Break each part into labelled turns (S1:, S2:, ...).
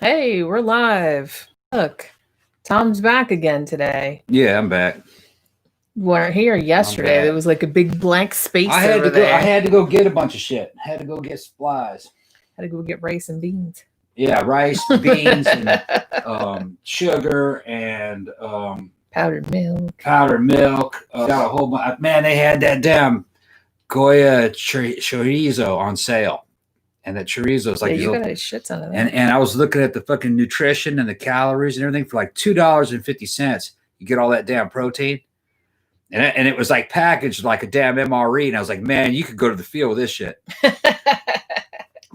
S1: Hey, we're live. Look, Tom's back again today.
S2: Yeah, I'm back.
S1: We weren't here yesterday. There was like a big blank space over there.
S2: I had to go get a bunch of shit. Had to go get supplies.
S1: Had to go get rice and beans.
S2: Yeah, rice, beans, and sugar and
S1: powdered milk.
S2: Got a whole bunch. Man, they had that damn Goya chorizo on sale. And that chorizo is like
S1: you got a shit ton of that.
S2: And I was looking at the fucking nutrition and the calories and everything for like $2.50. You get all that damn protein. And it was like packaged like a damn MRE. And I was like, man, you could go to the field with this shit.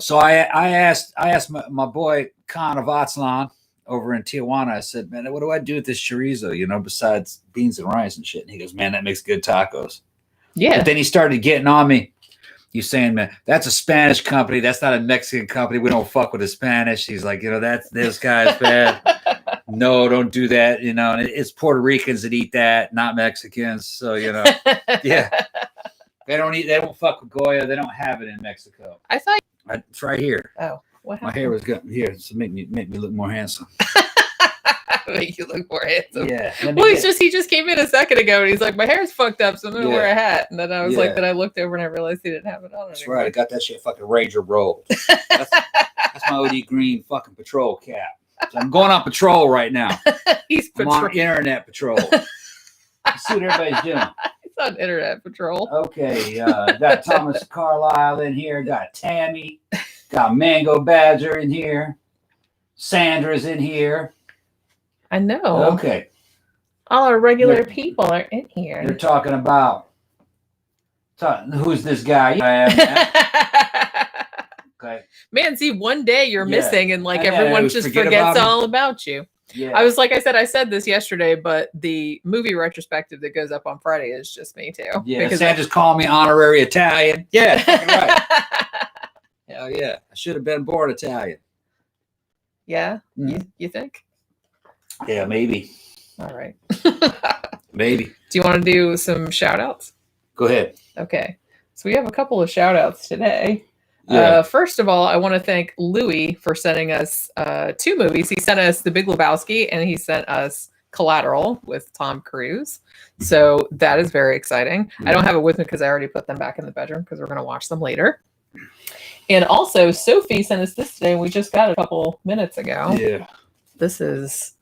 S2: So I asked my boy Khan of Atzlan over in Tijuana. I said, man, what do I do with this chorizo, besides beans and rice and shit? And he goes, man, that makes good tacos.
S1: Yeah.
S2: But then he started getting on me. He's saying, man, that's a Spanish company. That's not a Mexican company. We don't fuck with the Spanish. He's like, that's this guy's bad. No, don't do that. And it's Puerto Ricans that eat that, not Mexicans. So, yeah. They don't fuck with Goya. They don't have it in Mexico.
S1: I thought
S2: it's right here.
S1: Oh, what happened?
S2: My hair was good here, so make me look more handsome.
S1: Make you look more handsome.
S2: Yeah.
S1: Well, he just came in a second ago and he's like, my hair's fucked up, so I'm gonna wear a hat. And then I was like, then I looked over and I realized he didn't have it on.
S2: That's right. I got that shit fucking Ranger rolled. That's my OD green fucking patrol cap. So I'm going on patrol right now. I'm on internet patrol. You see what everybody's doing.
S1: He's on internet patrol.
S2: Okay, got Thomas Carlisle in here. Got Tammy. Got Mango Badger in here. Sandra's in here.
S1: I know.
S2: Okay.
S1: All our regular people are in here.
S2: You're talking about who's this guy? Okay.
S1: Man, see, one day you're missing and everyone just forgets all about you.
S2: Yeah.
S1: I said this yesterday, but the movie retrospective that goes up on Friday is just me too.
S2: Yeah, because Sandra's calling me honorary Italian. Yeah, right. Hell yeah. I should have been born Italian.
S1: Yeah? You think?
S2: Yeah, maybe.
S1: All right.
S2: Maybe.
S1: Do you want to do some shout outs?
S2: Go ahead.
S1: Okay. So we have a couple of shout outs today.
S2: Yeah.
S1: First of all, I want to thank Louis for sending us 2 movies. He sent us The Big Lebowski and he sent us Collateral with Tom Cruise. So that is very exciting. I don't have it with me because I already put them back in the bedroom because we're going to watch them later. And also, Sophie sent us this today. We just got it a couple minutes ago.
S2: Yeah.
S1: This is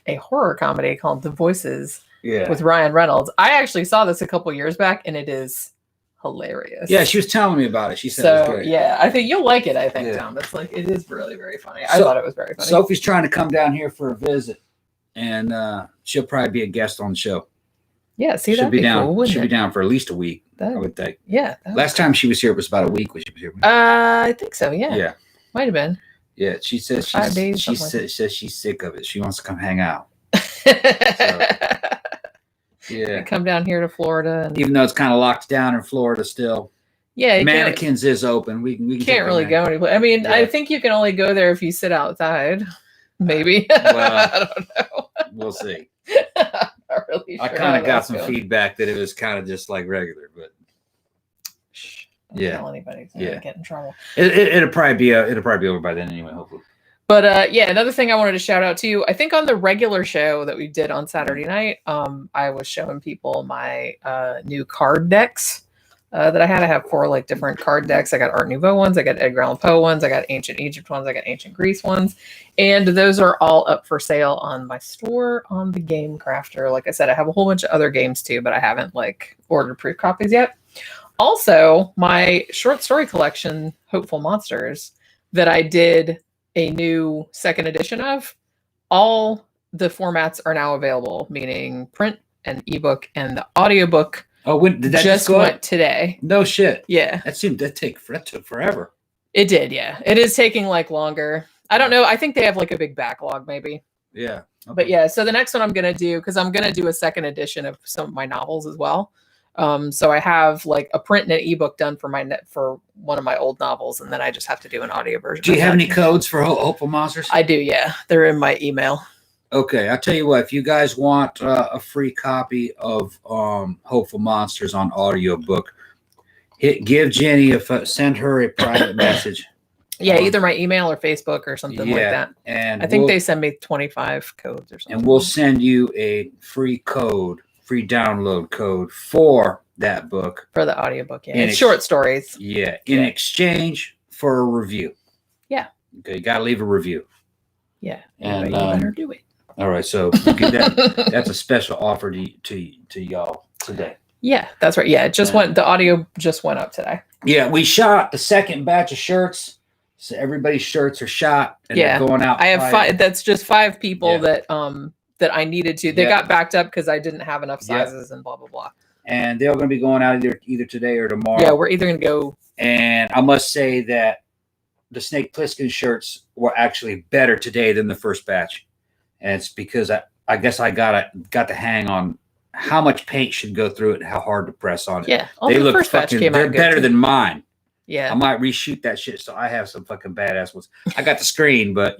S1: a horror comedy called The Voices with
S2: Yeah.
S1: Ryan Reynolds. I actually saw this a couple years back and it is hilarious.
S2: Yeah, she was telling me about it. She said it was great.
S1: Yeah, I think you'll like it, Tom. It's it is really, very funny. I thought it was very funny.
S2: Sophie's trying to come down here for a visit and she'll probably be a guest on the show.
S1: Yeah, see,
S2: she'll
S1: that'd be
S2: down.
S1: cool,
S2: She'll be down for at least a week, I would think.
S1: Yeah.
S2: Last time she was here was about a week when she was here.
S1: I think so, yeah.
S2: Yeah.
S1: Might have been.
S2: Yeah, she says says she's sick of it. She wants to come hang out. Yeah.
S1: Come down here to Florida.
S2: Even though it's kind of locked down in Florida still.
S1: Yeah.
S2: Mannequins is open. We
S1: can't really go anywhere. I mean, I think you can only go there if you sit outside. Maybe.
S2: Well,
S1: I don't know.
S2: We'll see.
S1: Not really sure
S2: I kind of got some feedback that it was kind of just like regular, but
S1: don't tell anybody. Get in trouble.
S2: It'll probably be over by then anyway, hopefully.
S1: But another thing I wanted to shout out to, I think on the regular show that we did on Saturday night, I was showing people my new card decks that I had. I have 4 different card decks. I got Art Nouveau ones, I got Edgar Allan Poe ones, I got Ancient Egypt ones, I got Ancient Greece ones, and those are all up for sale on my store on the Game Crafter. Like I said, I have a whole bunch of other games too, but I haven't ordered proof copies yet. Also, my short story collection, Hopeful Monsters, that I did a new 2nd edition of, all the formats are now available, meaning print and ebook, and the audiobook
S2: when did that
S1: just went today.
S2: No shit.
S1: Yeah.
S2: That took forever.
S1: It did, yeah. It is taking longer. I don't know. I think they have a big backlog maybe.
S2: Yeah. Okay.
S1: But yeah, so the next one I'm going to do, because I'm going to do a 2nd edition of some of my novels as well. So I have a print and an ebook done for one of my old novels, and then I just have to do an audio version.
S2: Do you have any codes for Hopeful Monsters?
S1: I do, yeah. They're in my email.
S2: Okay, I'll tell you what. If you guys want a free copy of Hopeful Monsters on audiobook, give Jenny send her a private message.
S1: Yeah, either my email or Facebook or something like that.
S2: And
S1: I think they send me 25 codes or something.
S2: And we'll send you a free download code for that book.
S1: For the audiobook, yeah. It's short stories.
S2: Yeah, in exchange for a review.
S1: Yeah.
S2: Okay, you got to leave a review.
S1: Yeah, and you better do it.
S2: All right, so that's a special offer to y'all today.
S1: Yeah, that's right. Yeah, it just went. The audio just went up today.
S2: Yeah, we shot the second batch of shirts, so everybody's shirts are shot and they're going out.
S1: I have 5. That's just 5 people that I needed to. They got backed up because I didn't have enough sizes and blah blah blah. And
S2: they're going to be going out either today or tomorrow.
S1: Yeah, we're either going to go.
S2: And I must say that the Snake Plissken shirts were actually better today than the first batch. And it's because I guess I got the hang on how much paint should go through it and how hard to press on it.
S1: Yeah.
S2: They look fucking, they're better than mine.
S1: Yeah.
S2: I might reshoot that shit so I have some fucking badass ones. I got the screen, but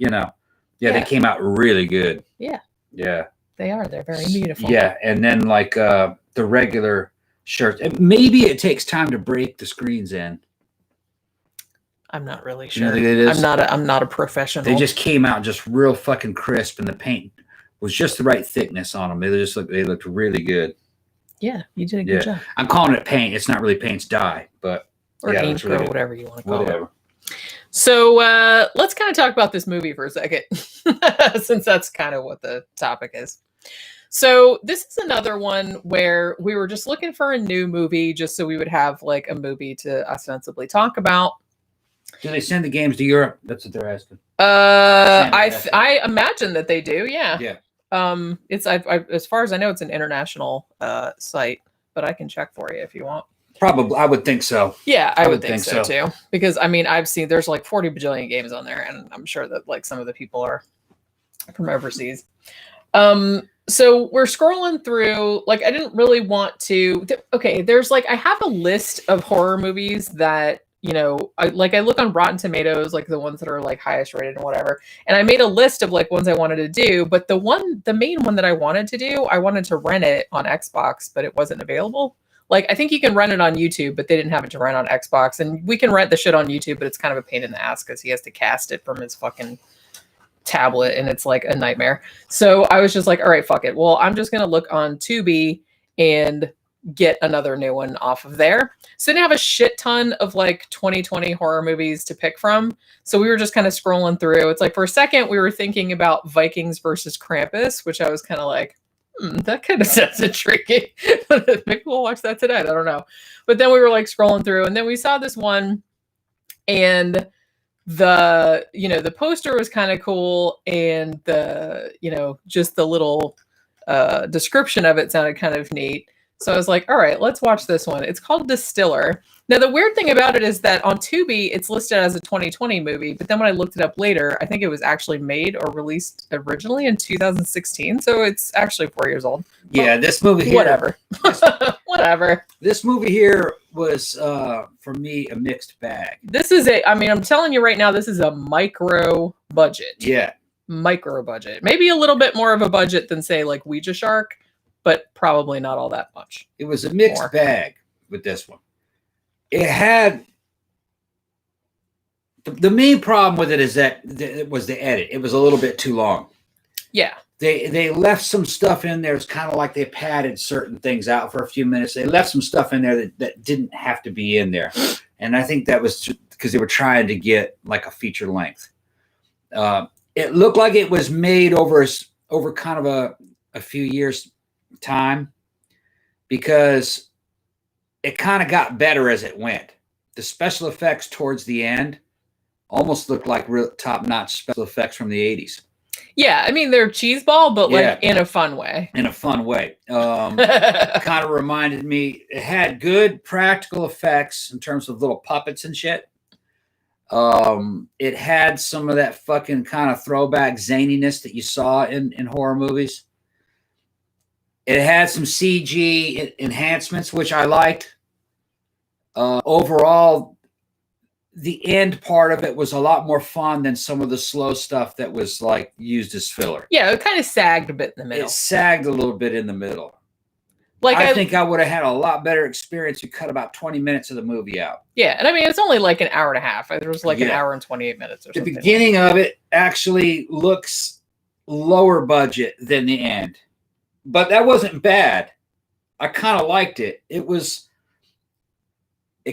S2: they came out really good.
S1: Yeah.
S2: Yeah.
S1: They are. They're very beautiful.
S2: Yeah. And then like the regular shirts. Maybe it takes time to break the screens in.
S1: I'm not really sure. I'm not a professional.
S2: They just came out just real fucking crisp, and the paint was just the right thickness on them. They looked really good.
S1: Yeah, you did a good job.
S2: I'm calling it paint. It's not really paint, it's dye, but
S1: ink or whatever you want to call it. So let's kind of talk about this movie for a second, since that's kind of what the topic is. So this is another one where we were just looking for a new movie, just so we would have like a movie to ostensibly talk about.
S2: Do they send the games to Europe? That's what they're asking.
S1: I imagine that they do. Yeah.
S2: Yeah.
S1: It's as far as I know, it's an international site, but I can check for you if you want.
S2: Probably, I would think so.
S1: Yeah, I would think so too. Because I mean, I've seen there's like 40 bajillion games on there, and I'm sure that like some of the people are from overseas. So we're scrolling through. Like, I didn't really want to. Okay, there's like I have a list of horror movies that. I look on Rotten Tomatoes, like the ones that are like highest rated and whatever. And I made a list of like ones I wanted to do, but the main one that I wanted to do, I wanted to rent it on Xbox, but it wasn't available. Like, I think you can rent it on YouTube, but they didn't have it to rent on Xbox. And we can rent the shit on YouTube, but it's kind of a pain in the ass because he has to cast it from his fucking tablet and it's like a nightmare. So I was just like, all right, fuck it. Well, I'm just going to look on Tubi and get another new one off of there. So I didn't have a shit ton of like 2020 horror movies to pick from. So we were just kind of scrolling through. It's like for a second we were thinking about Vikings versus Krampus, which I was kind of like, that kind of sounds intriguing. Maybe we'll watch that tonight. I don't know. But then we were like scrolling through and then we saw this one and the poster was kind of cool and just the little description of it sounded kind of neat. So I was like, all right, let's watch this one. It's called Distiller. Now, the weird thing about it is that on Tubi, it's listed as a 2020 movie. But then when I looked it up later, I think it was actually made or released originally in 2016. So it's actually 4 years old.
S2: Yeah, this movie here.
S1: Whatever. Whatever.
S2: This movie here was, for me, a mixed bag.
S1: I'm telling you right now, this is a micro budget.
S2: Yeah.
S1: Micro budget. Maybe a little bit more of a budget than, say, like Ouija Shark. But probably not all that much.
S2: It was a mixed bag with this one. It had the main problem with it is that it was the edit. It was a little bit too long.
S1: Yeah.
S2: They left some stuff in there. It's kind of like they padded certain things out for a few minutes. They left some stuff in there that didn't have to be in there. And I think that was because they were trying to get like a feature length. It looked like it was made over kind of a few years time because it kind of got better as it went. The special effects towards the end almost looked like real top-notch special effects from the 80s.
S1: Yeah, I mean, they're cheeseball, but like in a fun way.
S2: In a fun way. Kind of reminded me, it had good practical effects in terms of little puppets and shit. It had some of that fucking kind of throwback zaniness that you saw in horror movies. It had some CG enhancements, which I liked. Overall, the end part of it was a lot more fun than some of the slow stuff that was like used as filler.
S1: Yeah, it kind of sagged a bit in the middle.
S2: It sagged a little bit in the middle.
S1: Like
S2: I think I would have had a lot better experience to cut about 20 minutes of the movie out.
S1: Yeah, and I mean it's only like an hour and a half. There was like an hour and 28 minutes or
S2: the
S1: something.
S2: The beginning of it actually looks lower budget than the end, but that wasn't bad. I kind of liked it. It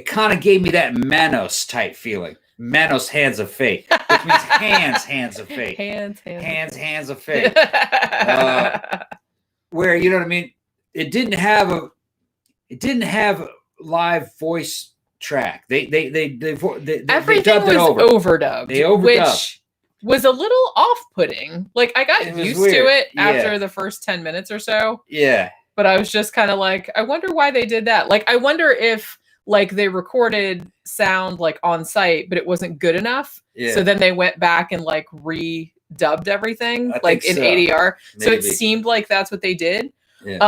S2: kind of gave me that Manos type feeling. Manos, hands of fate, which means hands of fate. Hands of fate. Where, you know what I mean? It didn't have a live voice track. They
S1: Everything
S2: dubbed it over.
S1: Overdubbed.
S2: They overdubbed.
S1: Which was a little off-putting. Like I got used to it after the first 10 minutes or so.
S2: Yeah.
S1: But I was just kind of like, I wonder why they did that. Like, I wonder if like they recorded sound like on site, but it wasn't good enough. Yeah. So then they went back and like redubbed everything like in ADR. Maybe. So it seemed like that's what they did. Yeah.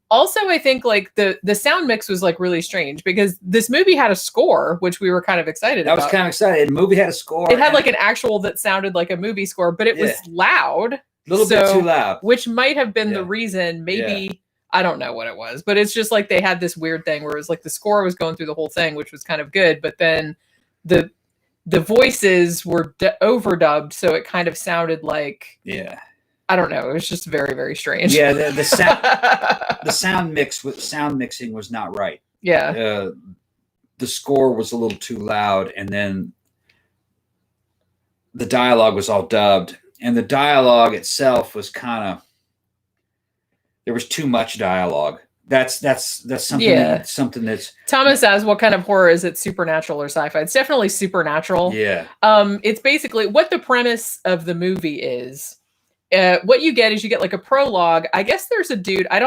S1: Also, I think like the sound mix was like really strange because this movie had a score, which we were kind of excited about.
S2: I was kind of excited. The movie had a score.
S1: It had like an actual that sounded like a movie score, but it was loud. A
S2: little bit too loud.
S1: Which might have been the reason, maybe, I don't know what it was, but it's just like they had this weird thing where it was like the score was going through the whole thing, which was kind of good, but then the voices were overdubbed, so it kind of sounded like I don't know. It was just very, very strange.
S2: Yeah, the sound, the sound mixing was not right.
S1: Yeah,
S2: the score was a little too loud, and then the dialogue was all dubbed, and the dialogue itself was kind of there was too much dialogue. That's something. Something that's.
S1: Thomas asks, "What kind of horror is it? Supernatural or sci-fi?" It's definitely supernatural.
S2: Yeah.
S1: It's basically what the premise of the movie is. What you get is you get like a prologue. I guess there's a dude. I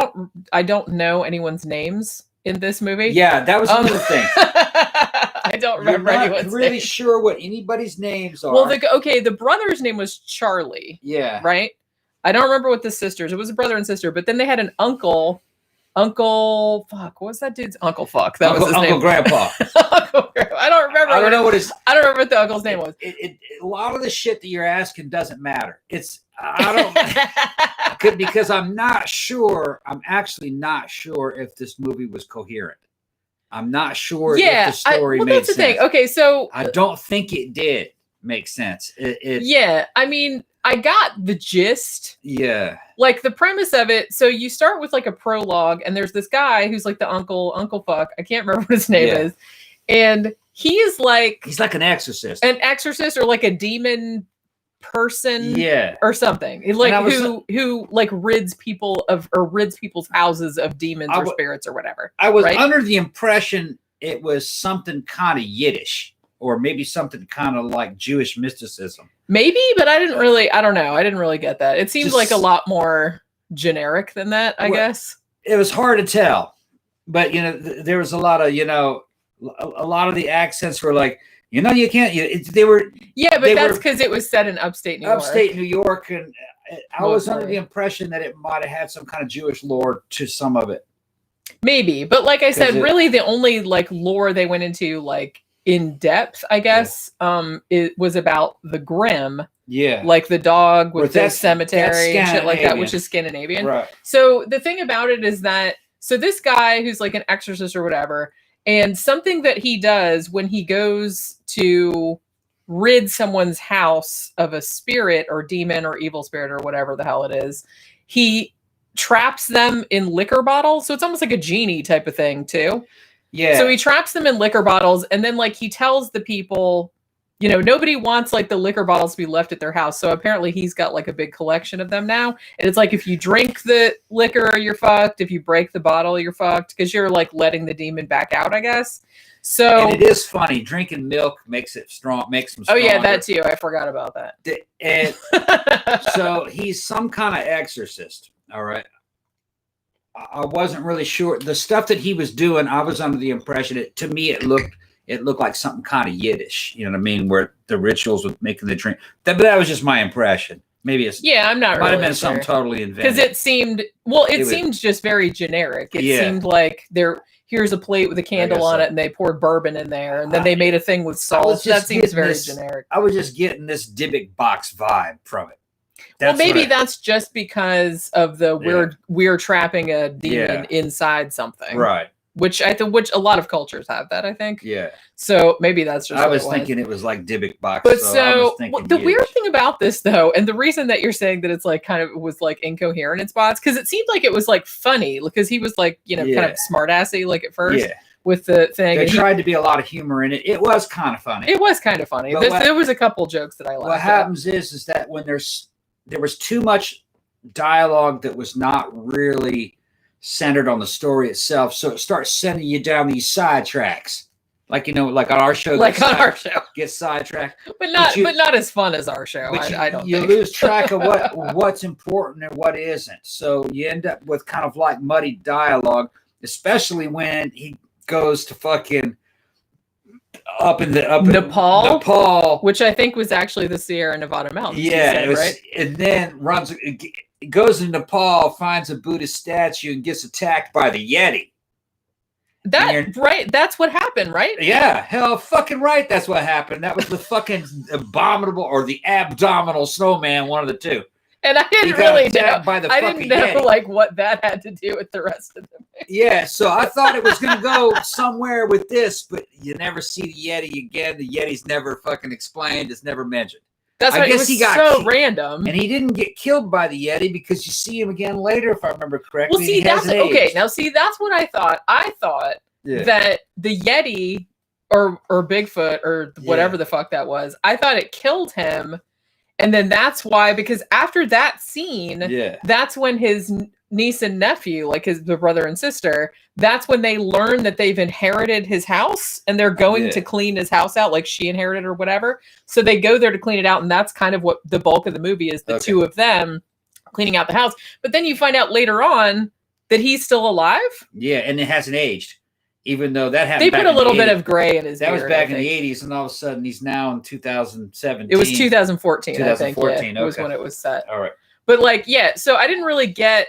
S1: don't know anyone's names in this movie.
S2: Yeah, that was another thing.
S1: I don't remember anyone's
S2: really
S1: names.
S2: Sure what anybody's names are.
S1: Well, the brother's name was Charlie.
S2: Yeah.
S1: Right? I don't remember what the sisters. It was a brother and sister, but then they had an uncle. Uncle fuck. What was that dude's uncle fuck? That was his name.
S2: Uncle Grandpa.
S1: Uncle Grandpa. I don't remember.
S2: I don't know what his.
S1: I don't remember what the uncle's name was.
S2: A lot of the shit that you're asking doesn't matter. Because I'm not sure. I'm actually not sure if this movie was coherent. I'm not sure if the story made sense. That's the thing.
S1: Okay, so
S2: I don't think it did make sense.
S1: Yeah, I mean, I got the gist.
S2: Yeah.
S1: Like the premise of it. So you start with like a prologue, and there's this guy who's like the uncle fuck. I can't remember what his name is. And he's like
S2: an exorcist.
S1: An exorcist or like a demon person or something. Like who like rids people's houses of demons or spirits or whatever.
S2: I was under the impression it was something kind of Yiddish. Or maybe something kind of like Jewish mysticism.
S1: Maybe, but I don't know. I didn't really get that. It seemed like a lot more generic than that, I guess.
S2: It was hard to tell. But, there was a lot of, a lot of the accents were like, you can't, they were.
S1: Yeah, but that's because it was set in upstate New York.
S2: Upstate New York. And I was under the impression that it might have had some kind of Jewish lore to some of it.
S1: Maybe. But like I said, really the only like lore they went into like, in depth, I guess, it was about the Grimm.
S2: Yeah.
S1: Like the dog with the cemetery and shit like that, which is Scandinavian.
S2: Right.
S1: So the thing about it is that, so this guy who's like an exorcist or whatever, and something that he does when he goes to rid someone's house of a spirit or demon or evil spirit or whatever the hell it is, he traps them in liquor bottles. So it's almost like a genie type of thing too.
S2: Yeah.
S1: So he traps them in liquor bottles, and then like he tells the people, nobody wants like the liquor bottles to be left at their house. So apparently he's got like a big collection of them now. And it's like if you drink the liquor, you're fucked. If you break the bottle, you're fucked because you're like letting the demon back out, I guess. So
S2: and it is funny. Drinking milk makes it strong, makes them stronger.
S1: Oh yeah, that too. I forgot about that.
S2: And so he's some kind of exorcist. All right. I wasn't really sure. The stuff that he was doing, I was under the impression it looked like something kind of Yiddish. You know what I mean? Where the rituals with making the drink. But that was just my impression. Maybe it's
S1: I'm not.
S2: Might
S1: really
S2: have been something totally invented.
S1: Because it seemed seemed just very generic. It seemed like here's a plate with a candle on it, and they poured bourbon in there, and then they made a thing with salt. That seems very generic.
S2: I was just getting this Dybbuk box vibe from it.
S1: Well, maybe that's just because of the we're trapping a demon inside something,
S2: right?
S1: Which a lot of cultures have that, I think.
S2: Yeah.
S1: So maybe that's just.
S2: I was thinking it was like Dybbuk box.
S1: But the weird thing about this, though, and the reason that you're saying that it's like kind of was like incoherent in spots, because it seemed like it was like funny, because he was like kind of smartassy like at first. Yeah. With the thing.
S2: There tried to be a lot of humor in it. It was kind of funny.
S1: It was kind of funny. There was a couple jokes that I liked.
S2: What happens is that when there was too much dialogue that was not really centered on the story itself, so it starts sending you down these sidetracks. Like like on our show. Get sidetracked.
S1: But not as fun as our show. I don't think.
S2: You lose track of what's important and what isn't. So you end up with kind of like muddy dialogue, especially when he goes to fucking up in Nepal,
S1: which I think was actually the Sierra Nevada mountains.
S2: Yeah, right. And then goes to Nepal, finds a Buddhist statue, and gets attacked by the Yeti.
S1: That's what happened, right?
S2: Yeah, hell, fucking right. That's what happened. That was the fucking abominable or the abdominal snowman, one of the two.
S1: And I didn't really know. I didn't know like what that had to do with the rest of them.
S2: Yeah, so I thought it was going to go somewhere with this, but you never see the Yeti again. The Yeti's never fucking explained. It's never mentioned.
S1: That's why it was so random.
S2: And he didn't get killed by the Yeti because you see him again later, if I remember correctly.
S1: Well, see, that's okay. Now, see, that's what I thought. I thought that the Yeti or Bigfoot or whatever the fuck that was, I thought it killed him. And then that's why, because after that scene, that's when his niece and nephew, like the brother and sister, that's when they learn that they've inherited his house and they're going to clean his house out, like she inherited or whatever. So they go there to clean it out. And that's kind of what the bulk of the movie is, the two of them cleaning out the house. But then you find out later on that he's still alive.
S2: Yeah, and it hasn't aged. Even though that happened,
S1: they put a little bit of gray in his beard.
S2: That was back in the 80s, and all of a sudden he's now in 2017.
S1: It was 2014, I think. Yeah, it was when it was set.
S2: All right.
S1: But so I didn't really get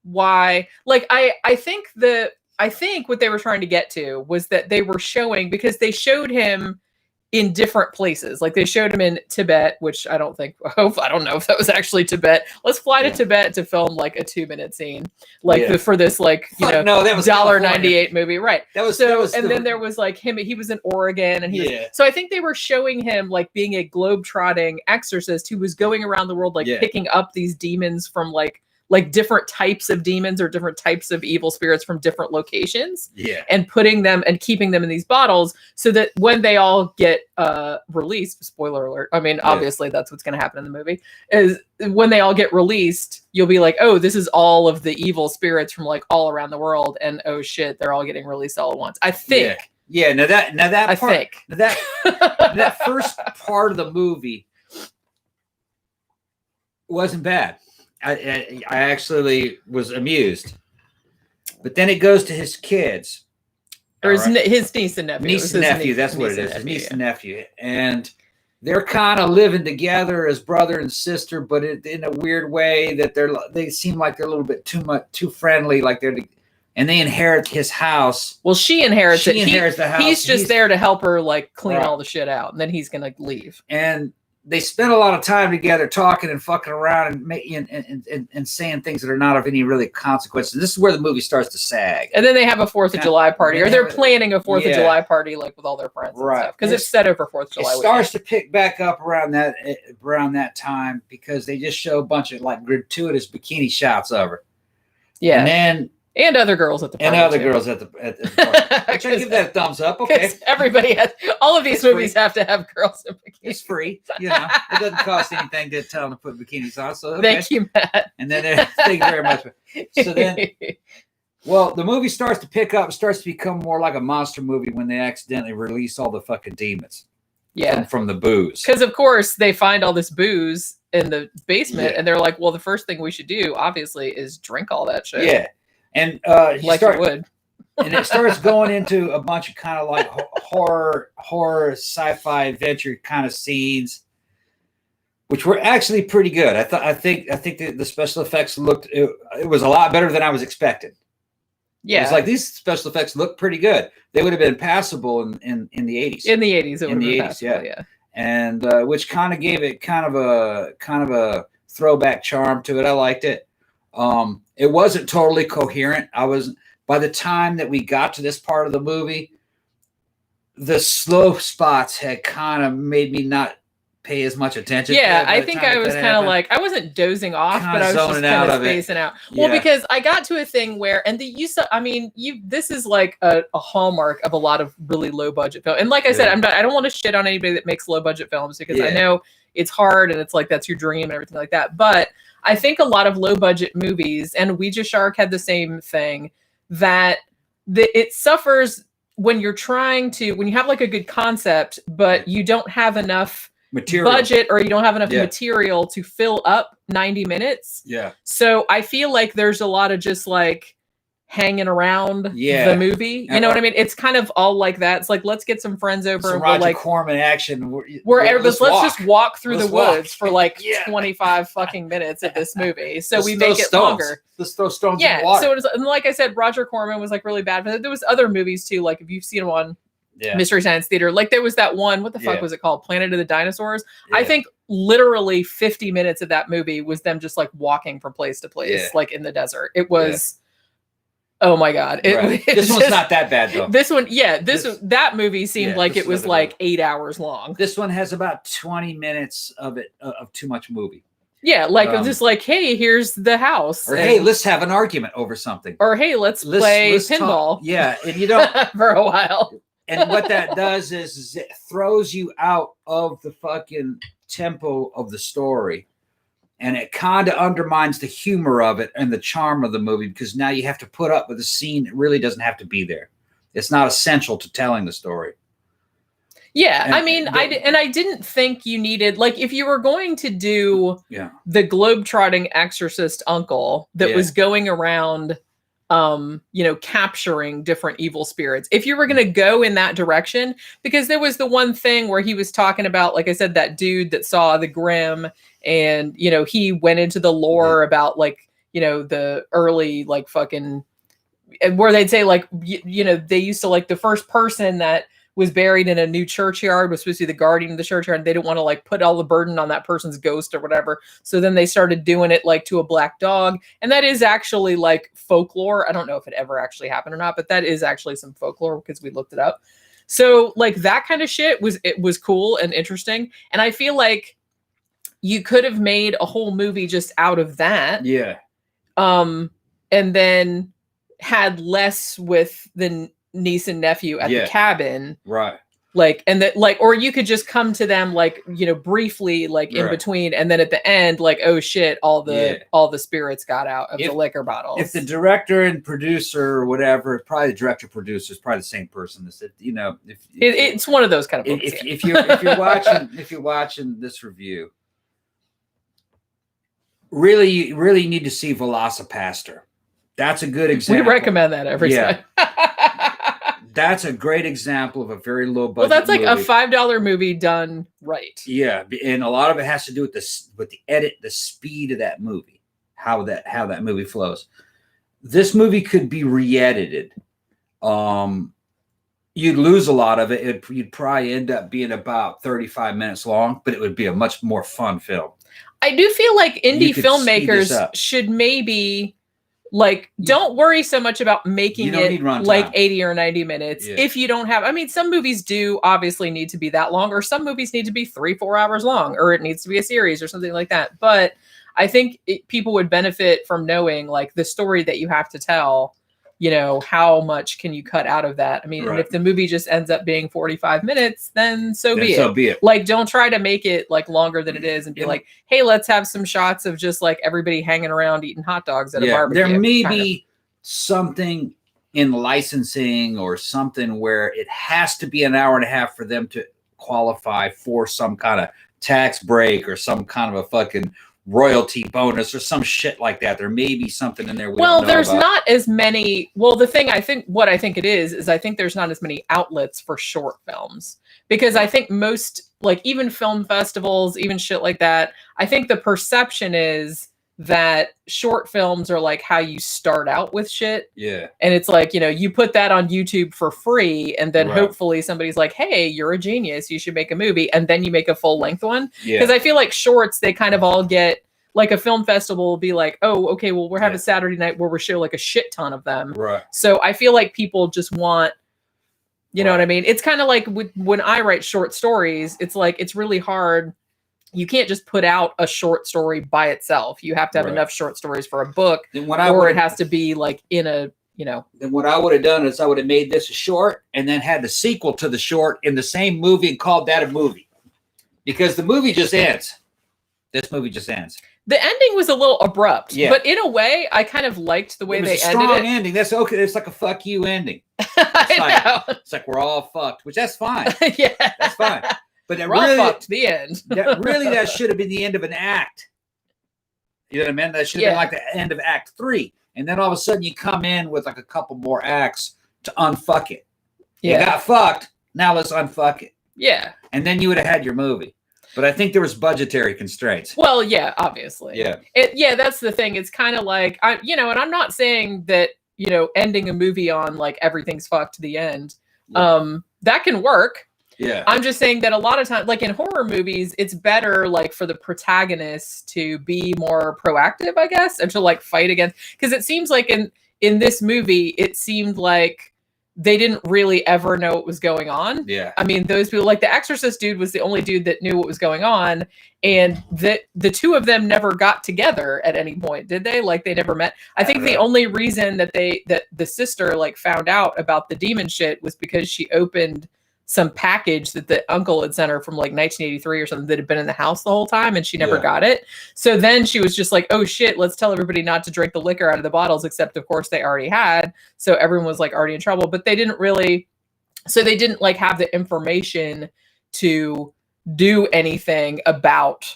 S1: why. Like I think what they were trying to get to was that they were showing, because they showed him in different places. Like they showed him in Tibet, which I don't know if that was actually Tibet. Let's fly to Tibet to film like a 2-minute scene, like for this like that was $1.98 movie, right? Then there was like him. He was in Oregon, and so I think they were showing him like being a globe-trotting exorcist who was going around the world like picking up these demons from like different types of demons or different types of evil spirits from different locations, and putting them and keeping them in these bottles so that when they all get released, spoiler alert, I mean, obviously that's what's going to happen in the movie, is when they all get released, you'll be like, oh, this is all of the evil spirits from like all around the world. And oh shit, they're all getting released all at once. I think.
S2: Yeah. Now that first part of the movie wasn't bad. I actually was amused, but then it goes to his kids,
S1: or his niece and nephew.
S2: That's what it is. His niece and nephew, and they're kind of living together as brother and sister, but in a weird way that they seem like they're a little bit too friendly, like and they inherit his house.
S1: Well, she inherits it.
S2: She inherits the house.
S1: He's just there to help her like clean all the shit out, and then he's gonna leave.
S2: And they spend a lot of time together talking and fucking around and saying things that are not of any really consequence. And this is where the movie starts to sag.
S1: And then they have a 4th of July party, or they're planning a 4th of July party, like with all their friends, right? Because it's set over 4th of July.
S2: It starts to pick back up around that time, because they just show a bunch of like gratuitous bikini shots of her. Yeah, and then.
S1: And other girls at the party.
S2: Girls at the party. Which I give that a thumbs up. Okay.
S1: Everybody all of these movies have to have girls in bikinis.
S2: It's free. It doesn't cost anything to tell them to put bikinis on. So
S1: Thank you, Matt.
S2: And then thank you very much. So then, the movie starts to pick up, starts to become more like a monster movie when they accidentally release all the fucking demons. Yeah. From the booze.
S1: Because of course they find all this booze in the basement, and they're like, well, the first thing we should do, obviously, is drink all that shit.
S2: Yeah. And
S1: it would.
S2: And it starts going into a bunch of kind of like horror, sci-fi adventure kind of scenes, which were actually pretty good. I think the special effects it was a lot better than I was expecting. Yeah, it's like these special effects look pretty good. They would have been passable in the 80s.
S1: In the 80s, it would have been passable. Yeah.
S2: And which kind of gave it kind of a throwback charm to it. I liked it. It wasn't totally coherent. By the time that we got to this part of the movie, the slow spots had kind of made me not pay as much attention.
S1: Yeah, I think I was kind of like, I wasn't dozing off, but I was just kind of spacing out. Well, because I got to a thing where, and this is like a hallmark of a lot of really low budget film. And like I said, I don't want to shit on anybody that makes low budget films, because I know it's hard and it's like, that's your dream and everything like that. But I think a lot of low budget movies, and Ouija Shark had the same thing, that it suffers when you have like a good concept, but you don't have enough budget, or you don't have enough material to fill up 90 minutes. Yeah. So I feel like there's a lot of just like hanging around the movie. You know what I mean? It's kind of all like that. It's like, let's get some friends over and
S2: Roger like Corman action.
S1: Let's just walk through the woods for like 25 fucking minutes of this movie. So we make it longer.
S2: Let's throw stones in the water.
S1: So it was, and like I said, Roger Corman was like really bad. But there was other movies too. Like if you've seen one, Mystery Science Theater, like there was that one, what the fuck was it called? Planet of the Dinosaurs. I think literally 50 minutes of that movie was them just like walking from place to place, like in the desert. It was, oh my God.
S2: This one's not that bad though.
S1: This one, that movie seemed like it was like 8 hours long.
S2: This one has about 20 minutes of too much movie.
S1: Yeah, like just like, hey, here's the house.
S2: Or hey, let's have an argument over something.
S1: Or hey, let's play pinball.
S2: Yeah, and you don't
S1: for a while.
S2: And what that does is it throws you out of the fucking tempo of the story. And it kind of undermines the humor of it and the charm of the movie, because now you have to put up with a scene that really doesn't have to be there. It's not essential to telling the story. Yeah, and, I mean, I didn't think you needed, like, if you were going to do
S1: the globetrotting exorcist uncle that was going around capturing different evil spirits. If you were going to go in that direction, because there was the one thing where he was talking about, like I said, that dude that saw the Grimm, and, he went into the lore about like, the early, like fucking, where they'd say like, they used to like the first person that was buried in a new churchyard was supposed to be the guardian of the churchyard. And they didn't want to like put all the burden on that person's ghost or whatever. So then they started doing it like to a black dog. And that is actually like folklore. I don't know if it ever actually happened or not, but that is actually some folklore because we looked it up. So like that kind of shit was cool and interesting. And I feel like you could have made a whole movie just out of that. Yeah. And then had less with the niece and nephew at the cabin, right? Like, and that, like, or you could just come to them like, briefly, like in between, and then at the end, like, oh shit, all the spirits got out of the liquor bottles.
S2: If the director and producer or whatever, probably the director producer is probably the same person.
S1: It's one of those kind of books.
S2: If you're watching this review, you really need to see Velocipaster. That's a good example.
S1: We recommend that every time.
S2: That's a great example of a very low budget.
S1: Well, that's like movie. A $5 movie done right.
S2: Yeah, and a lot of it has to do with the edit, the speed of that movie, how that movie flows. This movie could be re-edited. You'd lose a lot of it. You'd probably end up being about 35 minutes long, but it would be a much more fun film.
S1: I do feel like indie filmmakers should maybe. Like, don't worry so much about making it like 80 or 90 minutes if you don't have, some movies do obviously need to be that long, or some movies need to be 3-4 hours long, or it needs to be a series or something like that. But I think people would benefit from knowing like the story that you have to tell, how much can you cut out of that? And if the movie just ends up being 45 minutes, then so be it. Like, don't try to make it like longer than it is and be like, hey, let's have some shots of just like everybody hanging around eating hot dogs at a barbecue.
S2: There may be something in licensing or something where it has to be an hour and a half for them to qualify for some kind of tax break or some kind of a fucking royalty bonus or some shit like that. There may be something in there.
S1: Well, there's not as many. Well, what I think it is I think there's not as many outlets for short films, because I think most, like, even film festivals, even shit like that, I think the perception is that short films are like how you start out with shit. Yeah. And it's like, you put that on YouTube for free, and then hopefully somebody's like, hey, you're a genius, you should make a movie, and then you make a full length one. Yeah. Because I feel like shorts, they kind of all get like a film festival will be like, oh, okay, well, we're having Saturday night where we show like a shit ton of them.
S2: Right.
S1: So I feel like people just want, you know what I mean? It's kind of like when I write short stories, it's like, it's really hard. You can't just put out a short story by itself. You have to have enough short stories for a book, or it has to be like in a, you know.
S2: Then what I would have done is I would have made this a short and then had the sequel to the short in the same movie and called that a movie. Because the movie just ends. This movie just ends.
S1: The ending was a little abrupt, but in a way, I kind of liked the way they ended it.
S2: Strong ending. That's okay. It's like a fuck you ending. It's like we're all fucked, which that's fine. That's fine. But that really
S1: fucked the end.
S2: that should have been the end of an act. You know what I mean? That should have been like the end of Act 3. And then all of a sudden you come in with like a couple more acts to unfuck it. You got fucked. Now let's unfuck it.
S1: Yeah.
S2: And then you would have had your movie. But I think there was budgetary constraints.
S1: Well, yeah, obviously.
S2: Yeah.
S1: That's the thing. It's kind of like, and I'm not saying that, ending a movie on like everything's fucked to the end. That can work.
S2: Yeah.
S1: I'm just saying that a lot of times, like in horror movies, it's better like for the protagonist to be more proactive, I guess, and to like fight against, because it seems like in this movie, it seemed like they didn't really ever know what was going on.
S2: Yeah.
S1: I mean, those people, like the Exorcist dude was the only dude that knew what was going on. And the two of them never got together at any point, did they? Like they never met. I think the only reason that the sister like found out about the demon shit was because she opened some package that the uncle had sent her from like 1983 or something that had been in the house the whole time, and she never got it. So then she was just like, oh shit, let's tell everybody not to drink the liquor out of the bottles, except of course they already had. So everyone was like already in trouble, but they didn't like have the information to do anything about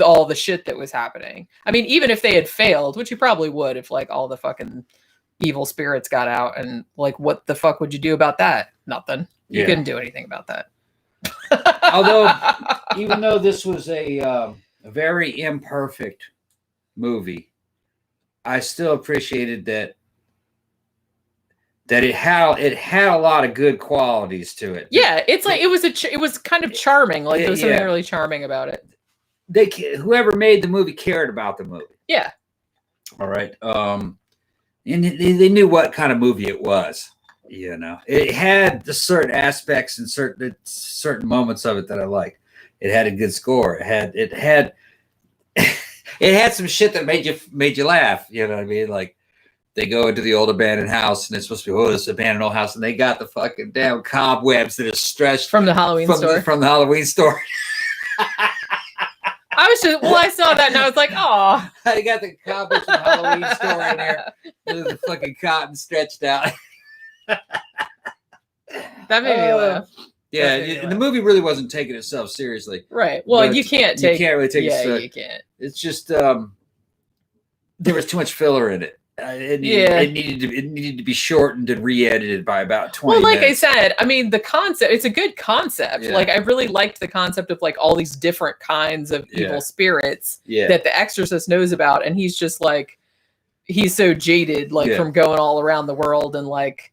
S1: all the shit that was happening. I mean, even if they had failed, which you probably would if like all the fucking evil spirits got out, and like what the fuck would you do about that? Nothing. You couldn't do anything about that.
S2: Although, even though this was a very imperfect movie, I still appreciated that it had a lot of good qualities to it.
S1: Yeah, it's like it was kind of charming. Like there was something really charming about it.
S2: Whoever made the movie cared about the movie.
S1: Yeah.
S2: All right. And they knew what kind of movie it was. It had the certain aspects and certain moments of it that I liked. It had a good score. It had some shit that made you laugh. You know what I mean? Like they go into the old abandoned house, and it's supposed to be this abandoned old house, and they got the fucking damn cobwebs that are stretched
S1: from the Halloween store.
S2: From the Halloween store.
S1: I saw that and I was like, oh,
S2: they got the cobwebs from the Halloween store in there. There's the fucking cotton stretched out.
S1: That made me laugh.
S2: Yeah, and the movie really wasn't taking itself seriously.
S1: Right. Well, you can't really take it seriously.
S2: You can't. It's just there was too much filler in it. It needed to be shortened and re-edited by about 20
S1: minutes.
S2: I
S1: said, I mean, the concept, it's a good concept. Yeah. Like, I really liked the concept of, like, all these different kinds of evil spirits that the Exorcist knows about. And he's just, like, he's so jaded, like, from going all around the world and, like,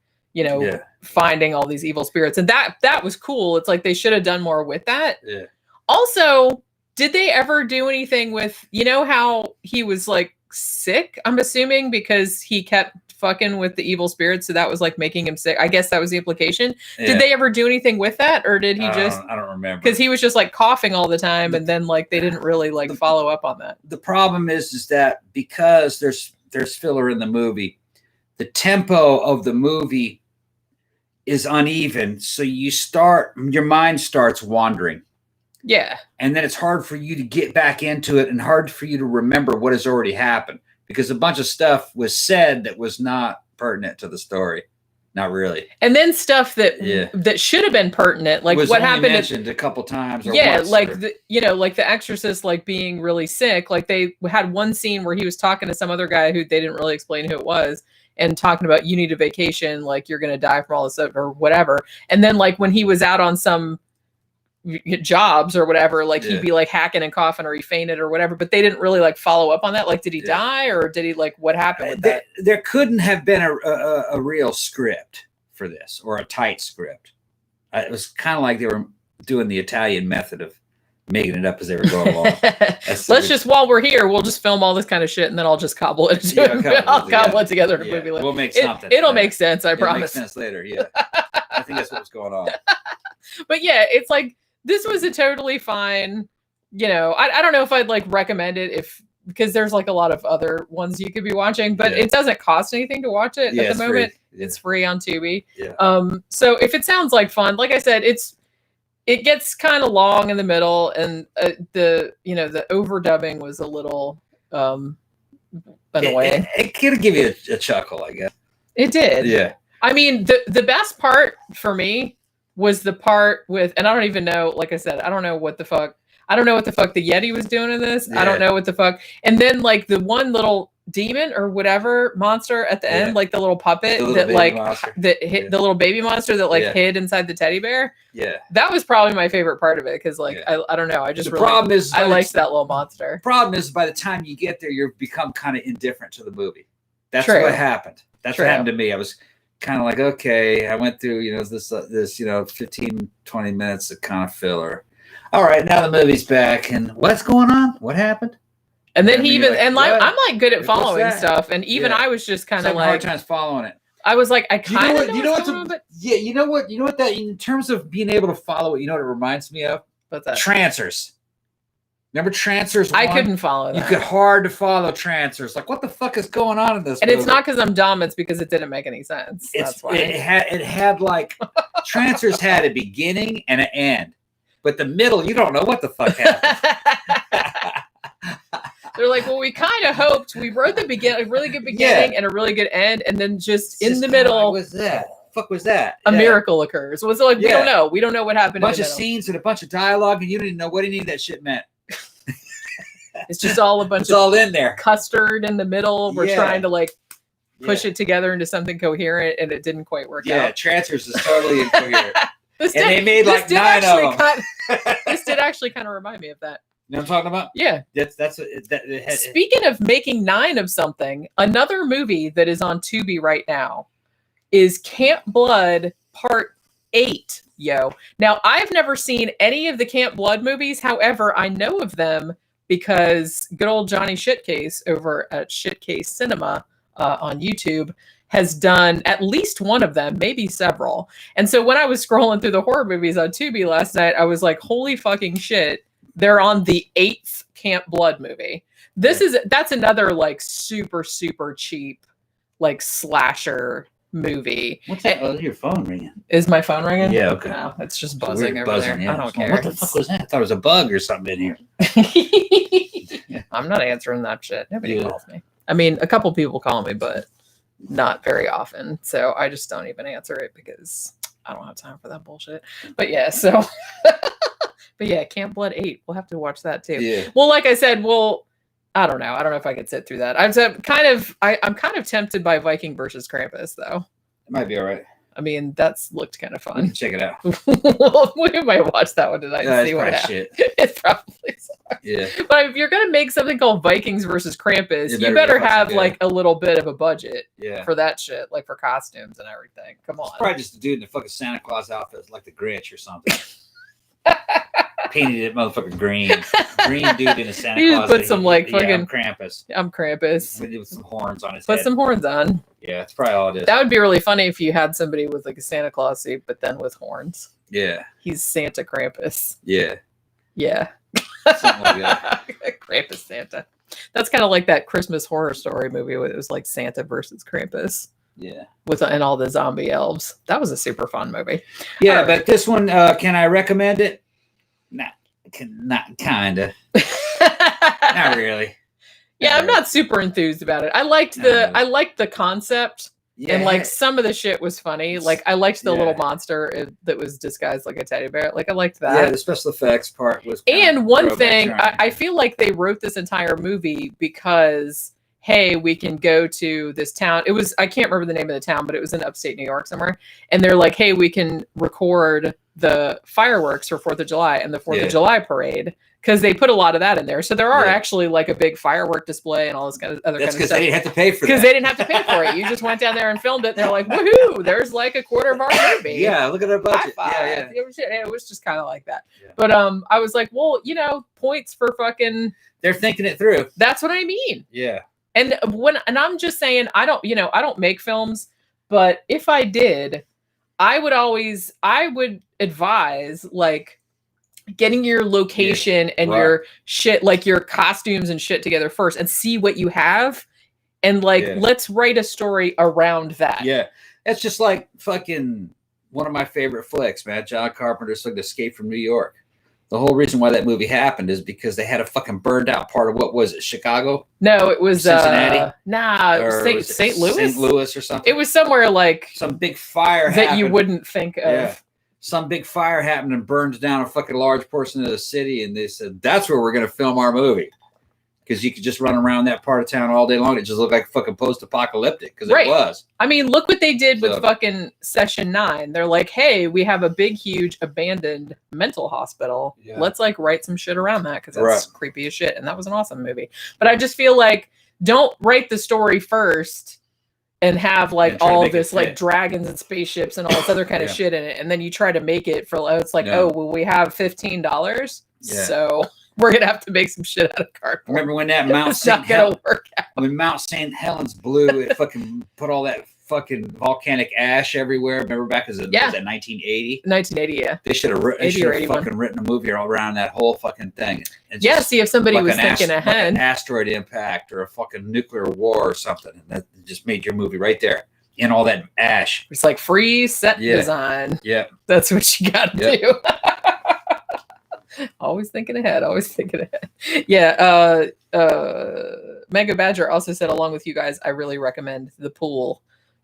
S1: finding all these evil spirits. And that was cool. It's like they should have done more with that.
S2: Yeah.
S1: Also, did they ever do anything with, how he was, like, sick, I'm assuming, because he kept fucking with the evil spirits, so that was like making him sick. I guess that was the implication. Did they ever do anything with that, or did he just
S2: I don't remember,
S1: because he was just like coughing all the time, and then like they didn't really like follow up on that.
S2: The problem is that because there's filler in the movie, the tempo of the movie is uneven, so your mind starts wandering.
S1: Yeah.
S2: And then it's hard for you to get back into it and hard for you to remember what has already happened because a bunch of stuff was said that was not pertinent to the story. Not really.
S1: And then stuff that should have been pertinent, like
S2: was
S1: what
S2: only
S1: happened
S2: mentioned a couple times. Or
S1: once, like like the Exorcist, like being really sick. Like they had one scene where he was talking to some other guy who they didn't really explain who it was, and talking about you need a vacation, like you're gonna die from all this stuff or whatever. And then like when he was out on some jobs or whatever, like he'd be like hacking and coughing, or he fainted or whatever, but they didn't really like follow up on that. Like, did he die, or did he like what happened with that?
S2: There couldn't have been a real script for this, or a tight script. It was kind of like they were doing the Italian method of making it up as they were going along.
S1: Let's just, while we're here, we'll just film all this kind of shit, and then I'll just cobble it together in a movie.
S2: We'll make something.
S1: It'll make sense, I promise.
S2: It'll make sense later, yeah. I think that's what's going on.
S1: But yeah, it's like, this was a totally fine, I don't know if I'd like recommend it because there's like a lot of other ones you could be watching, but it doesn't cost anything to watch it at the moment. Free. It's free on Tubi.
S2: Yeah.
S1: So if it sounds like fun, like I said, it gets kind of long in the middle, and the overdubbing was a little annoying.
S2: It could give you a chuckle, I guess.
S1: It did.
S2: Yeah.
S1: I mean, the best part for me was the part with, and I don't even know, like I said, I don't know what the fuck the Yeti was doing in this. Yeah. I don't know what the fuck. And then like the one little demon or whatever monster at the end, like the little puppet hit the little baby monster that like hid inside the teddy bear.
S2: Yeah.
S1: That was probably my favorite part of it. Cause like, I don't know. I just I liked that little monster.
S2: Problem is by the time you get there, you've become kind of indifferent to the movie. That's what happened. That's what happened to me. I was kind of like, okay, I went through, this 15, 20 minutes of kind of filler. All right, now the movie's back, and what's going on? What happened?
S1: And then I'm like good at following stuff, and even I was just kind of like
S2: hard times following it.
S1: I was like, I kind of
S2: you know what that in terms of being able to follow it, you know what it reminds me of?
S1: What's that?
S2: Trancers. Remember Trancers?
S1: I couldn't follow that.
S2: You could hard to follow Trancers. Like, what the fuck is going on in this?
S1: And movie? It's not because I'm dumb. It's because it didn't make any sense. That's why.
S2: It had like Trancers had a beginning and an end, but the middle, you don't know what the fuck happened.
S1: They're like, well, we kind of hoped. We wrote a really good beginning and a really good end, and then just in the middle.
S2: What was that? Fuck was that?
S1: A miracle occurs. Was like we don't know. We don't know what happened.
S2: A bunch of scenes and a bunch of dialogue, and you didn't know what any of that shit meant.
S1: It's just all a bunch
S2: of all in there.
S1: Custard in the middle. We're trying to like push it together into something coherent, and it didn't quite work out. Yeah,
S2: Trancers is totally incoherent. They made like 9 of them.
S1: This did actually kind of remind me of that.
S2: You know what I'm talking about?
S1: Yeah. Speaking of making 9 of something, another movie that is on Tubi right now is Camp Blood Part 8. Now, I've never seen any of the Camp Blood movies. However, I know of them because good old Johnny Shitcase over at Shitcase Cinema on YouTube has done at least one of them, maybe several. And so when I was scrolling through the horror movies on Tubi last night, I was like, holy fucking shit. They're on the 8th Camp Blood movie. That's another like super, super cheap, like slasher movie.
S2: What's that? Oh, your phone ringing.
S1: Is my phone ringing?
S2: Yeah, okay.
S1: No, it's just buzzing over there. Yeah. I don't care.
S2: What the fuck was that? I thought it was a bug or something in
S1: here. I'm not answering that shit. Nobody calls me. I mean, a couple people call me, but not very often. So I just don't even answer it because I don't have time for that bullshit. But yeah, so but yeah, Camp Blood 8. We'll have to watch that too.
S2: Yeah.
S1: Well, like I said, I don't know. I don't know if I could sit through that. I'm kind of tempted by Viking versus Krampus, though.
S2: It might be all right.
S1: I mean, that's looked kind of fun.
S2: Check it out.
S1: We might watch that one tonight and see what happens. It's probably sucks.
S2: Yeah.
S1: But if you're gonna make something called Vikings versus Krampus, you better have like a little bit of a budget for that shit, like for costumes and everything. Come on.
S2: It's probably just a dude in a fucking Santa Claus outfit, like the Grinch or something. Painted it motherfucking green. Green dude in a Santa Claus.
S1: You just put some like fucking
S2: I'm Krampus.
S1: I'm Krampus.
S2: With some horns on his
S1: head.
S2: Put
S1: some horns on.
S2: Yeah, that's probably all it is.
S1: That would be really funny if you had somebody with like a Santa Claus suit, but then with horns.
S2: Yeah.
S1: He's Santa Krampus.
S2: Yeah.
S1: Yeah.
S2: Something like that.
S1: Krampus Santa. That's kind of like that Christmas Horror Story movie where it was like Santa versus Krampus.
S2: Yeah.
S1: And all the zombie elves. That was a super fun movie.
S2: Yeah, but this one, can I recommend it? Not kinda. Not really.
S1: Yeah, I'm not super enthused about it. I liked the concept, and like some of the shit was funny. Like I liked the little monster that was disguised like a teddy bear. Like I liked that.
S2: Yeah, the special effects part was.
S1: And one thing, I feel like they wrote this entire movie because, hey, we can go to this town. I can't remember the name of the town, but it was in upstate New York somewhere. And they're like, hey, we can record the fireworks for 4th of July and the 4th of July parade because they put a lot of that in there. So there are
S2: Yeah.
S1: actually like a big firework display and all this kind of other
S2: That's
S1: kind of
S2: because
S1: stuff.
S2: they didn't have to pay for that.
S1: Because they didn't have to pay for it. You just went down there and filmed it. And they're like, woohoo! There's like a quarter of our movie.
S2: Yeah, look at our budget.
S1: High
S2: Yeah,
S1: five. It was just kind of like that.
S2: Yeah.
S1: But I was like, well, points for fucking.
S2: They're thinking it through.
S1: That's what I mean.
S2: Yeah.
S1: And I'm just saying, I don't make films, but if I did, I would advise like getting your location and your shit, like your costumes and shit together first and see what you have. And like, let's write a story around that.
S2: Yeah. That's just like fucking one of my favorite flicks, man. John Carpenter's fucking Escape from New York. The whole reason why that movie happened is because they had a fucking burned out part of what was it, Chicago?
S1: No, it was
S2: Cincinnati.
S1: St. Louis?
S2: St. Louis or something.
S1: It was somewhere like
S2: some big fire
S1: that
S2: happened.
S1: You wouldn't think of.
S2: Yeah. Some big fire happened and burned down a fucking large portion of the city, and they said that's where we're going to film our movie because you could just run around that part of town all day long. It just looked like fucking post-apocalyptic because it was.
S1: I mean, look what they did with fucking Session 9. They're like, hey, we have a big, huge abandoned mental hospital. Yeah. Let's like write some shit around that because that's creepy as shit, and that was an awesome movie. But I just feel like don't write the story first and have like all this like dragons and spaceships and all this other kind of shit in it, and then you try to make it for it's like, oh well, we have $15, so we're gonna have to make some shit out of cardboard.
S2: Remember when that Mount St. Helens, when Mount St. Helens blew, it fucking put all that fucking volcanic ash everywhere. Remember back as was that 1980?
S1: 1980, yeah.
S2: They should have fucking written a movie around that whole fucking thing.
S1: See if somebody was thinking ahead.
S2: Like an asteroid impact or a fucking nuclear war or something. And that just made your movie right there in all that ash.
S1: It's like free set design.
S2: Yeah.
S1: That's what you got to do. Always thinking ahead. Yeah. Mega Badger also said, along with you guys, I really recommend The Pool.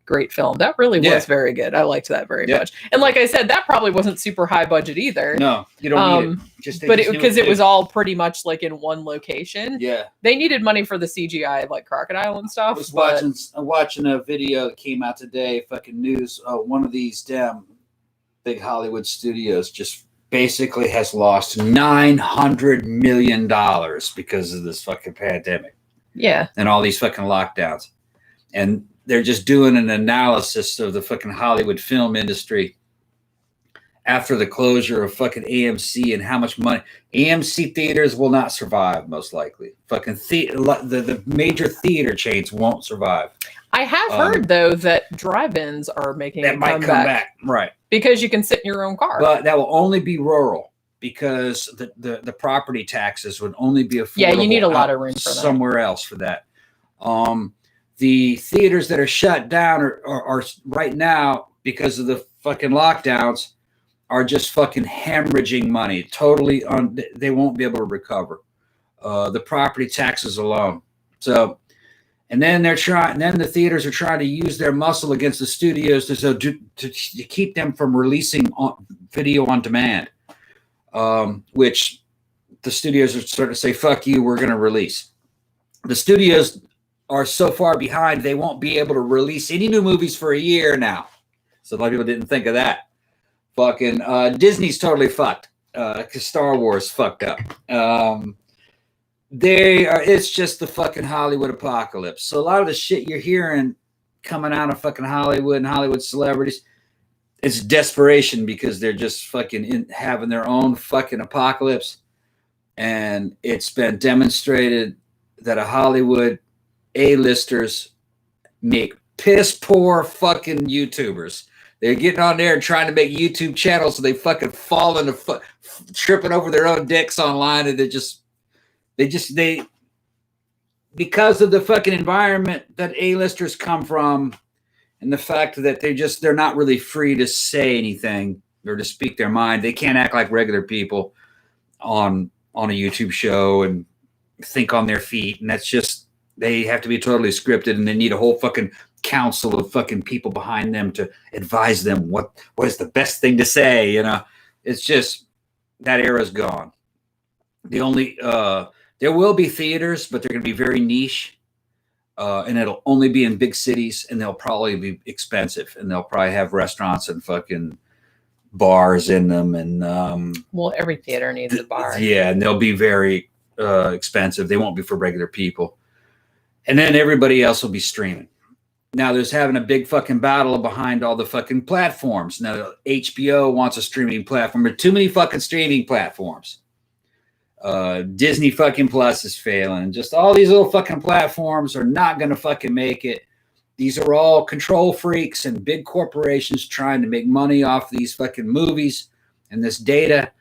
S1: Great film. That really was very good. I liked that very much. And like I said, that probably wasn't super high budget either.
S2: No, you don't need it.
S1: Because it was all pretty much like in one location.
S2: Yeah.
S1: They needed money for the CGI, like crocodile and stuff.
S2: I was watching a video that came out today, fucking news. One of these damn big Hollywood studios just basically has lost $900 million because of this fucking pandemic.
S1: Yeah.
S2: And all these fucking lockdowns. And they're just doing an analysis of the fucking Hollywood film industry after the closure of fucking AMC and how much money. AMC theaters will not survive, most likely. Fucking the major theater chains won't survive.
S1: I have heard, though, that drive-ins are making
S2: that might come back. Right.
S1: Because you can sit in your own car.
S2: But that will only be rural because the property taxes would only be affordable.
S1: Yeah, you need a lot of room for that.
S2: Somewhere else for that. The theaters that are shut down are right now because of the fucking lockdowns are just fucking hemorrhaging money. Totally they won't be able to recover the property taxes alone. So, and then the theaters are trying to use their muscle against the studios to keep them from releasing video on demand, which the studios are starting to say, "Fuck you, we're going to release." The studios are so far behind, they won't be able to release any new movies for a year now. So a lot of people didn't think of that. Fucking Disney's totally fucked because Star Wars fucked up. It's just the fucking Hollywood apocalypse. So a lot of the shit you're hearing coming out of fucking Hollywood and Hollywood celebrities, it's desperation because they're just fucking having their own fucking apocalypse. And it's been demonstrated that a Hollywood A-listers make piss poor fucking YouTubers. They're getting on there and trying to make YouTube channels so they fucking fall into tripping over their own dicks online, and they because of the fucking environment that A-listers come from and the fact that they're not really free to say anything or to speak their mind. They can't act like regular people on a YouTube show and think on their feet, and that's just they have to be totally scripted, and they need a whole fucking council of fucking people behind them to advise them what is the best thing to say. It's just that era's gone. The only there will be theaters, but they're going to be very niche, and it'll only be in big cities, and they'll probably be expensive, and they'll probably have restaurants and fucking bars in them, and
S1: well, every theater needs a bar.
S2: Yeah, and they'll be very expensive. They won't be for regular people. And then everybody else will be streaming. Now there's having a big fucking battle behind all the fucking platforms. Now HBO wants a streaming platform. There are too many fucking streaming platforms. Disney fucking Plus is failing. Just all these little fucking platforms are not going to fucking make it. These are all control freaks and big corporations trying to make money off these fucking movies and this data.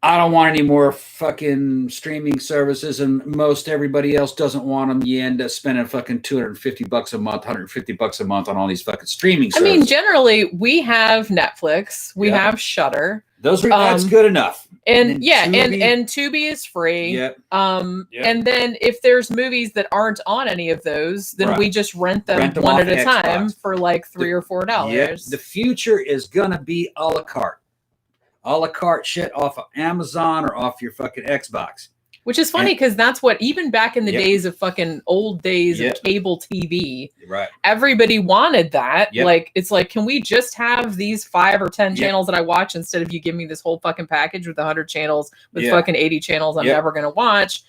S2: I don't want any more fucking streaming services, and most everybody else doesn't want them. You end up spending fucking $250 a month, $150 a month on all these fucking streaming services.
S1: I mean, generally, we have Netflix, we have Shudder.
S2: Those are that's good enough.
S1: And Tubi, and Tubi is free.
S2: Yep.
S1: And then if there's movies that aren't on any of those, then we just rent them one at a time for like $3 or $4.
S2: Yeah. The future is gonna be a la carte. A la carte shit off of Amazon or off your fucking Xbox.
S1: Which is funny because that's what, even back in the days of fucking old days of cable TV, everybody wanted that. Like, it's like, can we just have these 5 or 10 channels that I watch instead of you give me this whole fucking package with 100 channels with fucking 80 channels I'm never going to watch.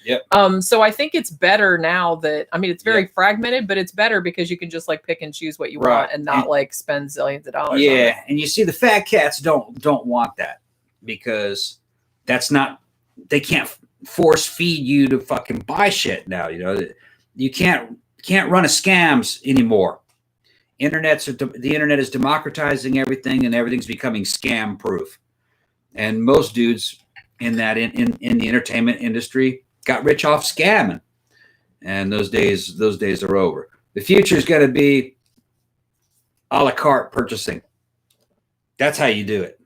S1: So I think it's better now that, I mean, it's very fragmented, but it's better because you can just like pick and choose what you want and not like spend zillions of dollars.
S2: Yeah. And you see the fat cats don't want that because that's not, they can't force feed you to fucking buy shit now. You know, you can't run a scams anymore. The internet is democratizing everything, and everything's becoming scam proof. And most dudes in that in the entertainment industry got rich off scamming, and those days are over. The future is going to be a la carte purchasing. That's how you do it.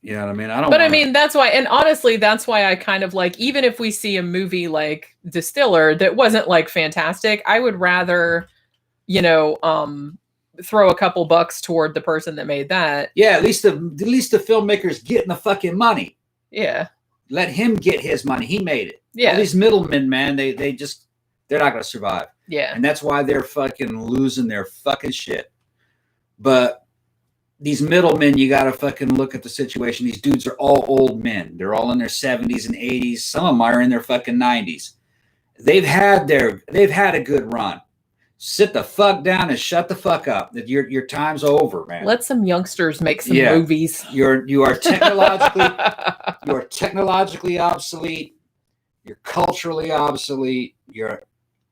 S2: You know what I mean?
S1: I mean, that's why, and honestly, that's why I kind of like, even if we see a movie like Distiller that wasn't like fantastic, I would rather, you know, throw a couple bucks toward the person that made that.
S2: Yeah, at least the filmmaker's getting the fucking money.
S1: Yeah.
S2: Let him get his money. He made it.
S1: Yeah.
S2: All these middlemen, man, they're not going to survive.
S1: Yeah.
S2: And that's why they're fucking losing their fucking shit. But these middlemen, you got to fucking look at the situation. These dudes are all old men. They're all in their 70s and 80s. Some of them are in their fucking 90s. They've had a good run. Sit the fuck down and shut the fuck up. Your time's over, man.
S1: Let some youngsters make some movies.
S2: You are technologically obsolete. You're culturally obsolete. You're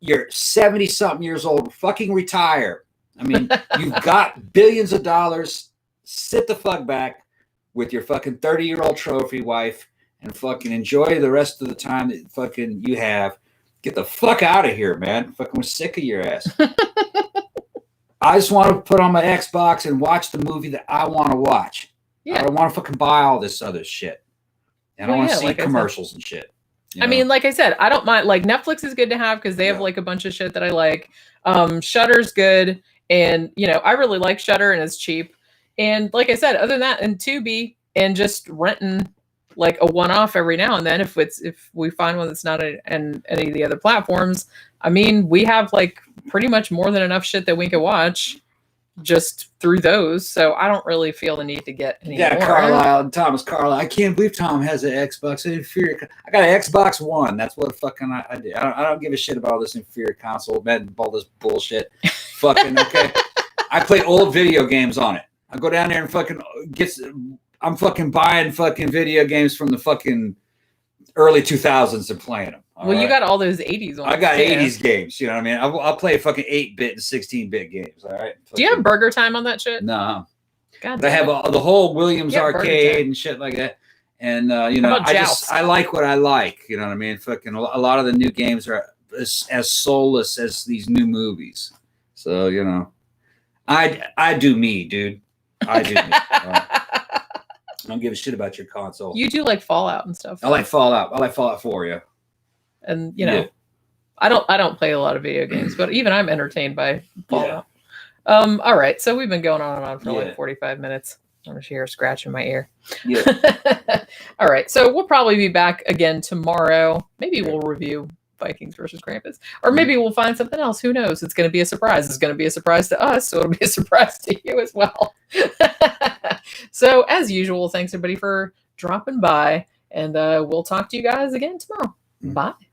S2: 70-something years old. Fucking retire. I mean, you've got billions of dollars. Sit the fuck back with your fucking 30-year-old trophy wife and fucking enjoy the rest of the time that fucking you have. Get the fuck out of here, man. Fucking we're sick of your ass. I just want to put on my Xbox and watch the movie that I want to watch. I don't want to fucking buy all this other shit. And I don't want to see commercials and shit. You know?
S1: I mean, like I said, I don't mind. Like, Netflix is good to have because they have like a bunch of shit that I like. Shudder's good. And, you know, I really like Shudder and it's cheap. And like I said, other than that, and Tubi, and just renting like a one-off every now and then, if we find one that's not in any of the other platforms. I mean, we have like pretty much more than enough shit that we can watch just through those. So I don't really feel the need to get any more.
S2: Carlisle and Thomas Carlisle. I can't believe Tom has an Xbox. I got an Xbox One. That's what fucking I did. I don't give a shit about all this inferior console, man, all this bullshit. Fucking okay. I play old video games on it. I go down there and fucking I'm fucking buying fucking video games from the fucking early 2000s and playing them.
S1: Well, you got all those 80s ones.
S2: I got 80s games. You know what I mean? I'll play fucking 8-bit and 16-bit games. All right.
S1: Do you have Burger Time on that shit?
S2: No.
S1: God.
S2: They have the whole Williams arcade and shit like that. And you know, I like what I like. You know what I mean? Fucking a lot of the new games are as soulless as these new movies. So you know, I do me, dude. I do me. I don't give a shit about your console.
S1: You do like Fallout and stuff.
S2: I like Fallout. I like Fallout 4, yeah.
S1: And you know, I don't play a lot of video games, but even I'm entertained by Fallout. Yeah. All right, so we've been going on and on for like 45 minutes. I'm just here scratching my ear. Yeah. All right, so we'll probably be back again tomorrow. Maybe we'll review Vikings versus Krampus. Or maybe we'll find something else. Who knows? It's going to be a surprise. It's going to be a surprise to us, so it'll be a surprise to you as well. So, as usual, thanks everybody for dropping by, and we'll talk to you guys again tomorrow. Bye.